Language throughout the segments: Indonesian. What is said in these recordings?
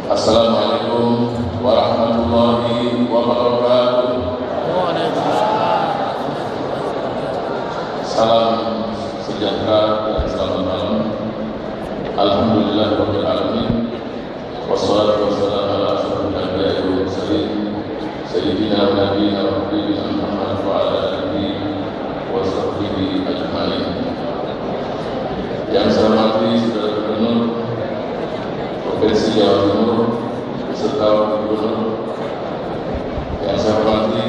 Assalamualaikum warahmatullahi wabarakatuh. Salam sejahtera dan selamat malam. Alhamdulillah rabbil alamin. Wassalatu wassalamu ala asyrofil anbiya'i wal mursalin sayyidina wa nabiyina wa habibina Muhammad wa ala alihi wa sahbihi ajma'in. Yang saya hormati Saudara Gubernur Provinsi Jawa Timur beserta Wakil Gubernur, yang saya hormati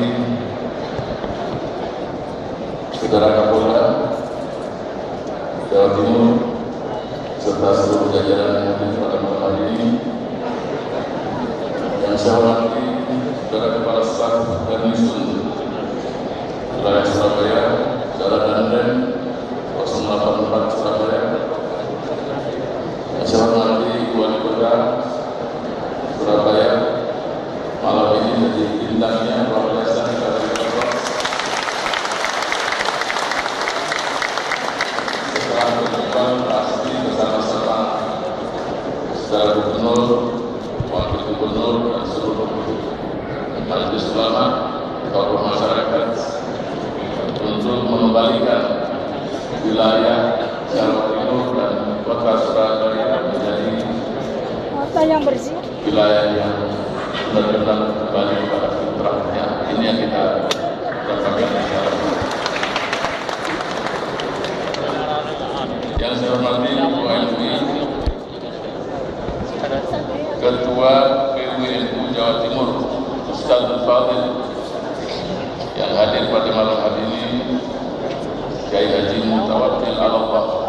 Saudara Kapolda Jawa Timur serta seluruh jajaran yang hadir pada malam hari ini, yang saya hormati Saudara Kepala Staf Garnisun Wilayah Surabaya, Saudara Danrem 084 Surabaya, yang saya hormati Wali Kota Surabaya, malam ini menjadi bintangnya luar biasa dari Bapak. Setelah berjumpa pasti bersama-sama Saudara Gubernur, Wakil Gubernur, dan seluruh majelis ulama, tokoh masyarakat untuk mengembalikan wilayah Jawa Timur dan Kota Surabaya menjadi yang bersih, wilayah yang benar-benar kembali kepada fitrahnya. Ini yang kita dapatkan. Yang saya hormati Ketua MUI, Ketua PWNU Jawa Timur, Ustadz Fadil, yang hadir pada malam hari ini, Kiai Haji Mutawakkil Allah.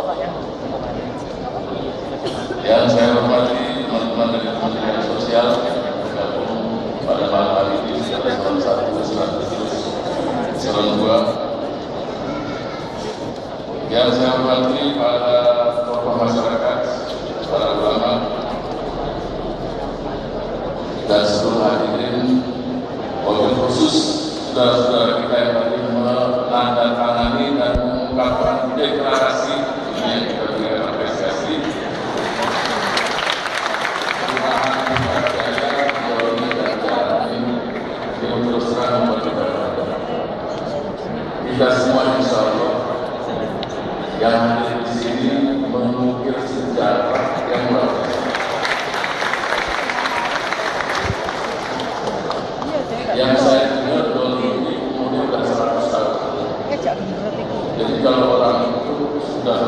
Yang saya hormati teman-teman dari Kementerian Sosial yang bergabung pada malam hari ini secara Eselon 1, Eselon 2. Yang saya hormati para tokoh masyarakat, para ulama, dan seluruh hadirin, wabil khusus saudara-saudara kita yang tadi menandatangani dan mengungkapkan deklarasi ini yang kita berikan apresiasi. Kita semua insya Allah yang hadir di sini mengukir sejarah yang luar biasa. Yang saya dengar dulu ini umurnya sudah 100 tahun. Jadi kalau orang itu sudah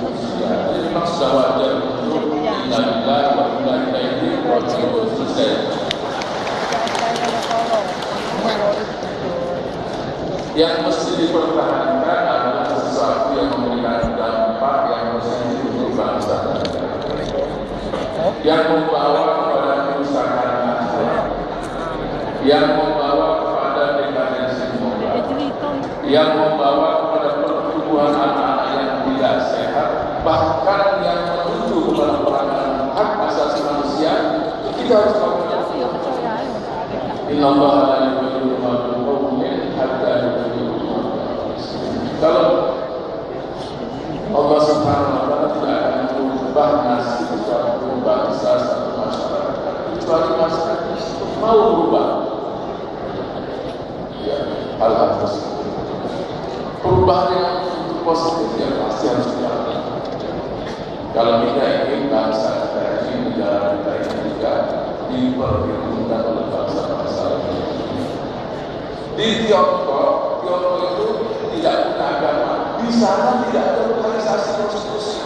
usia, jadi memang sudah wajar untuk innalillah wa inna ilaihi raji'un selesai. Yang mesti dipertahankan adalah sesuatu yang memberikan dampak yang positif untuk bangsa, yang membawa kepada kerusakan akhlak, yang membawa kepada dekadensi moral, yang membawa kepada pertumbuhan anak-anak yang tidak sehat, bahkan yang menuju kepada pelanggaran hak asasi manusia. Kita harus melakukan. Innallaha la yughayyiru ma biqaumin hatta yughayyiru ma bi anfusihim. Kalau Allah Subhanahu wa taala tidak akan mengubah nasib satu bangsa, satu masyarakat, kecuali masyarakat mau berubah. Ya, hal-hal tersebut. Perubahan yang untuk positif ya pasti harus dilakukan. Kalau kita ingin bangsa kita ini, negara kita ini juga diperhitungkan oleh bangsa-bangsa lain. Di Tiongkok itu tidak punya agama. Di sana tidak ada lokalisasi prostitusi.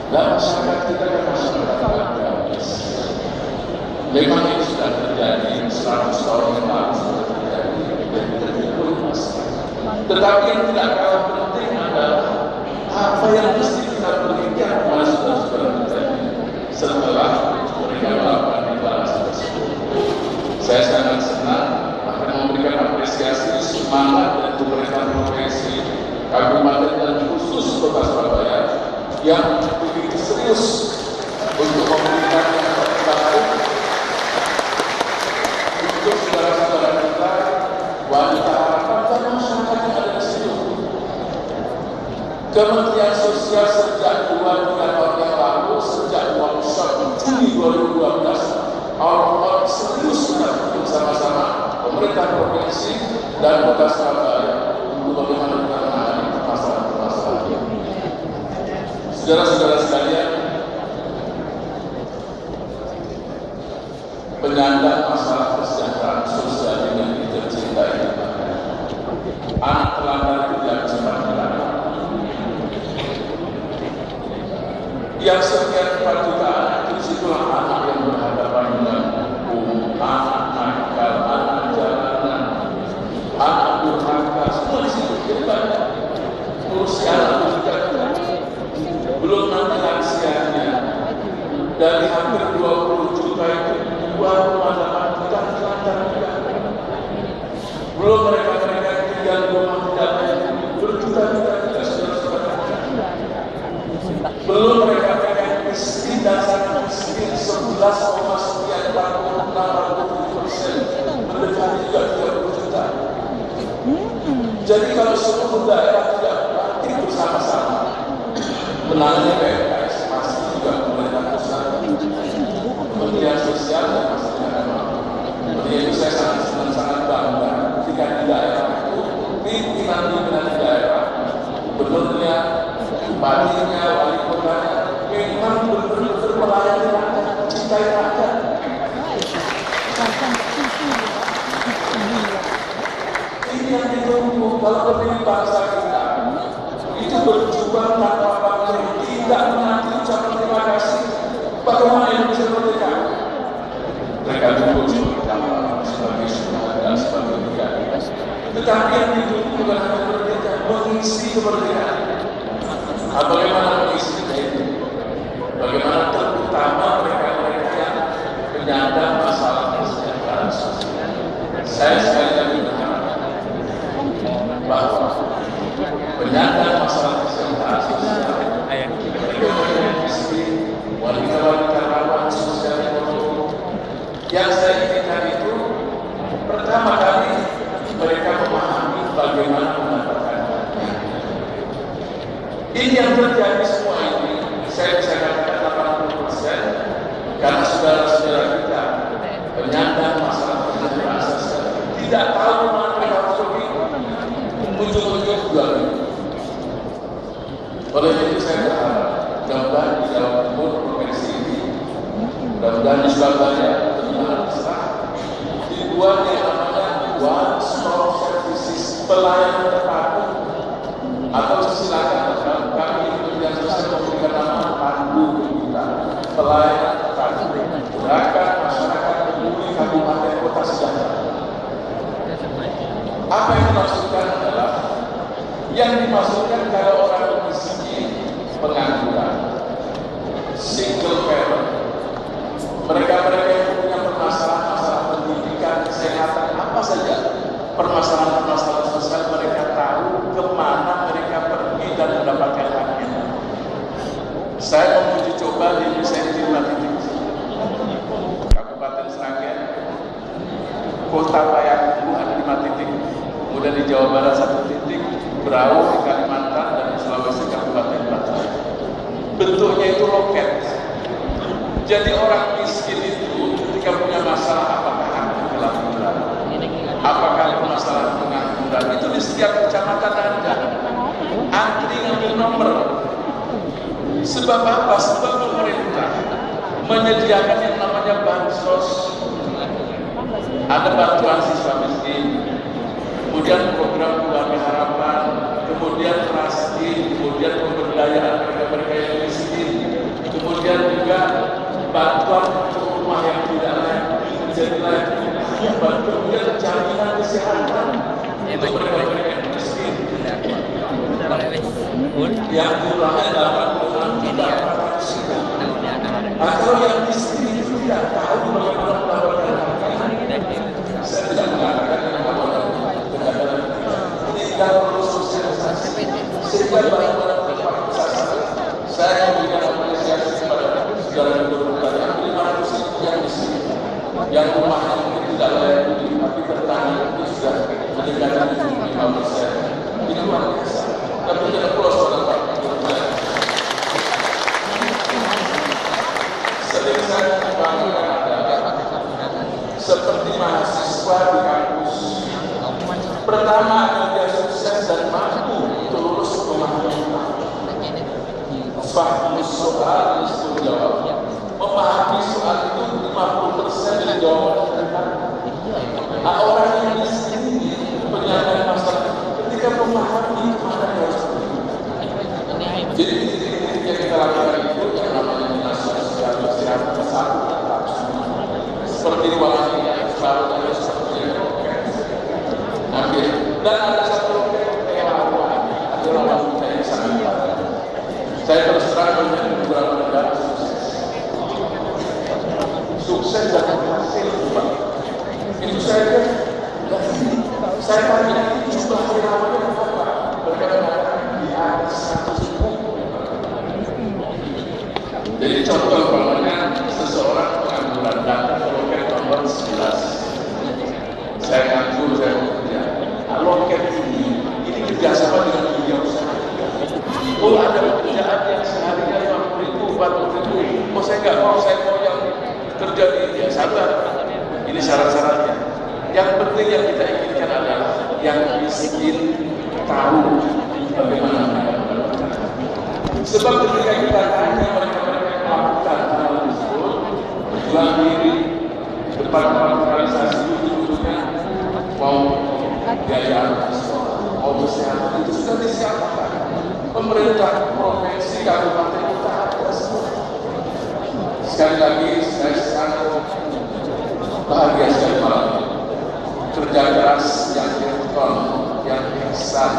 Dan masyarakat kita kan masyarakat agamis. Memang ini sudah terjadi 100 tahun yang lalu sudah terjadi dan terjadi masalah. Tetapi yang tidak kalah penting adalah apa yang mesti kita berikan kepada saudara-saudara kita setelah mereka melakukan deklarasi tersebut. Saya sangat senang akan memberikan apresiasi semangat dari pemerintah provinsi, kabupaten dan khusus Kota Surabaya yang begitu serius untuk memberikan kesempatan untuk saudara-saudara kita, wanita harapan dan masyarakat yang ada di situ. Kementerian Sosial sejak 2 tahun yang lalu, sejak workshop Juni dan Kota Surabaya untuk bagaimana kita menangani permasalahan-permasalahan. Saudara-saudara sekalian, penyandang masalah kesejahteraan sosial yang kita cintai, anak terlantar tidak bisa dilakukan. Yang sekian 4 juta anak itu disitulah anak yang berhadapan dengan hukum, anak nakal, anak jalanan, anak durhaka, semua di situ. Jadi banyak usia anak juga, belum nanti lansianya. Dari hampir 20 juta itu 2,8 juta terlantar juga. Belum mereka tinggal di rumah tidak layak, berjuta-juta kita saudara-saudara. Belum mereka miskin dan sangat miskin 11,986%, mendekati juga 30 juta. Jadi kalau seluruh daerah tidak aktif bersama-sama menangani PMKS, pasti juga pemerintah pusat, Kementerian Sosial dan pastinya agama. Seperti itu saya sangat bangga ketika di daerah itu pimpinan di daerah, gubernurnya, bupatinya, wali kotanya memang benar-benar melayani rakyat, mencintai rakyat. Ini yang ditunggu kalau berdiri bangsa kita itu berjuang tanpa pamrih, tidak menanti ucapan terima kasih. Bagaimana Indonesia merdeka? Mereka dipuji sebagai semangat dan sebagai negara. Tetapi yang ditunggu bukan hanya merdeka, mengisi kemerdekaan. Bagaimana mengisi itu? Bagaimana terutama mereka-mereka yang penyandang masalah kesejahteraan sosial. Saya sekali lagi berharap bahwa penyandang masalah kesejahteraan sosial, mereka miskin, wanita-wanita rawan sosial ekonomi, yang saya inginkan itu pertama kali mereka memahami bagaimana mendapatkan. Ini yang terjadi semua ini, saya bisa katakan 80%, karena saudara-saudara kita penyandang masalah kesejahteraan sosial tidak tahu mana mereka harus pergi, ujung-ujung juga. Oleh itu saya berharap, mudah-mudahan di Jawa Timur provinsi ini, mudah-mudahan di Surabaya benar besar, dibuat yang namanya one stop services, pelayanan terpadu, atau silakan kami Kementerian Sosial memberikan nama pandu kita, pelayanan terpadu, gerakan masyarakat peduli kabupaten kota sejahtera. Apa yang dimaksudkan adalah yang dimaksudkan kalau orang miskin, pengangguran, single parent, mereka-mereka yang punya permasalahan-masalah pendidikan, kesehatan, apa saja permasalahan-permasalahan sosial, mereka tahu kemana mereka pergi dan mendapatkan haknya. Saya menguji coba di Sentimba titik, Kabupaten Sragen, Kota Payakumbuh ada 5 titik, kemudian di Jawa Barat 1 titik, Berau di Kalimantan dan di Sulawesi Kabupaten Batam. Bentuknya itu loket. Jadi orang miskin itu ketika punya masalah, apakah hak pengangguran, apakah masalah pengangguran, itu di setiap kecamatan ada. Antri ngambil nomor. Sebab apa? Sebab pemerintah menyediakan yang namanya bansos. Ada bantuan siswa miskin, kemudian program keluarga harapan, kemudian prastin, kemudian pemberdayaan mereka-mereka yang miskin, kemudian juga bantuan untuk rumah yang tidak layak menjadi layak, kemudian jaminan kesehatan untuk mereka-mereka yang miskin yang jumlahnya 86 juta. Atau yang miskin itu tidak tahu bagaimana mendapatkan haknya. Saya tidak mengatakan yang kegagalan ini tidak perlu sosialisasi sehingga barang-barang terpaksa. Saya memberikan apresiasi kepada saudara guru yang 500 yang miskin, yang rumahnya mungkin tidak layak huni, tapi bertahan itu sudah mendekati 75%. Ini luar biasa. Tapi tidak perlu saudara Pak. Sering saya bangga ada seperti mahasiswa di kampus Pertama, agar dia sukses dan mampu untuk lulus pemahaman. Fahmi soal nisfu jawab. Memahami soal itu 50% dari jawaban. Nah, orang yang miskin ini penyandang masalah ketika memahami kemana dia harus pergi. Jadi titik-titik yang kita lakukan itu yang namanya dinas sosial kesehatan satu atap seperti ruangan ini yang selalu ada seperti yang hampir. Dan ada satu relawan, ada relawan kita yang sangat baik. Saya terus terang dengan beberapa negara sukses dan berhasil. Itu saja. Saya tanya jumlah relawannya berapa? Berkata-kata di atas 100.000. Jadi contoh umpamanya seseorang pengangguran datang ke loket nomor 11. Saya nganggur, saya mau kerja. Loket ini kerjasama dengan dunia usaha. Oh, ada pekerjaan yang seharinya 50.000, 40.000. Oh, saya nggak mau, saya mau yang kerja di sabar. Ini syarat-syaratnya. Yang penting yang kita inginkan adalah yang miskin tahu bagaimana mereka mendapatkan. Sebab ketika kita tanya mereka-mereka yang melakukan hal tersebut, berjuang diri, berpartisipasi ujung-ujungnya mau biaya mau kesehatan itu sudah disiapkan. Pemerintah provinsi, kabupaten, kota ada semua. Sekali lagi saya sangat bahagia sekali malam ini. Kerja keras yang direkon, yang ihsan,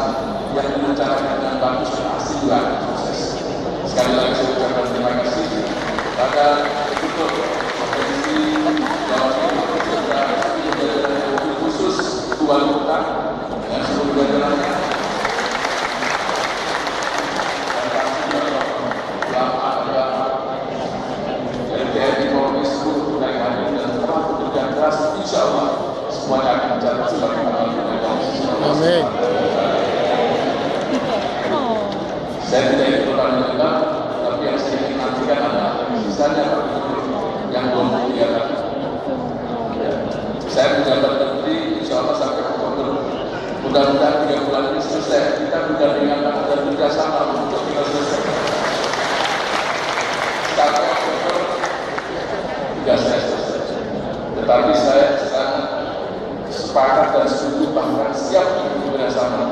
yang direncanakan dengan bagus pasti juga akan sukses. Sekali lagi saya ucapkan terima kasih pada Gubernur Provinsi Jawa Timur serta Jajaran khusus Tuan Kota dan seluruh jajarannya. Insya Allah semuanya akan mencapai sebagaimana Amin. Saya tidak ingin bertanya-tanya, tapi yang saya ingin nantikan adalah misalnya yang belum kelihatan. Saya menjabat menteri, insya Allah sampai Oktober. Mudah-mudahan 3 bulan ini selesai. Kita bergandingan dan kerjasama untuk kita selesai. Sampai Oktober tidak selesai. Tetapi saya sangat sepakat dan setuju bahkan siap untuk bekerjasama.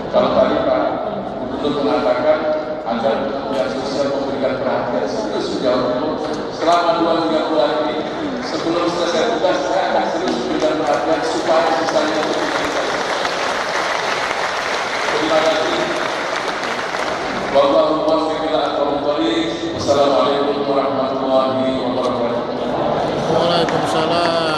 Kalau tadi Pak Gubernur mengatakan agar Kementerian Sosial memberikan perhatian serius di Jawa Timur selama 2-3 bulan ini sebelum selesai tugas, saya akan serius memberikan perhatian supaya sisanya lebih selesai. Terima kasih. Wallahu muwaffiq ila aqwamit thoriq. Wassalamualaikum warahmatullahi wabarakatuh. Waalaikumsalam.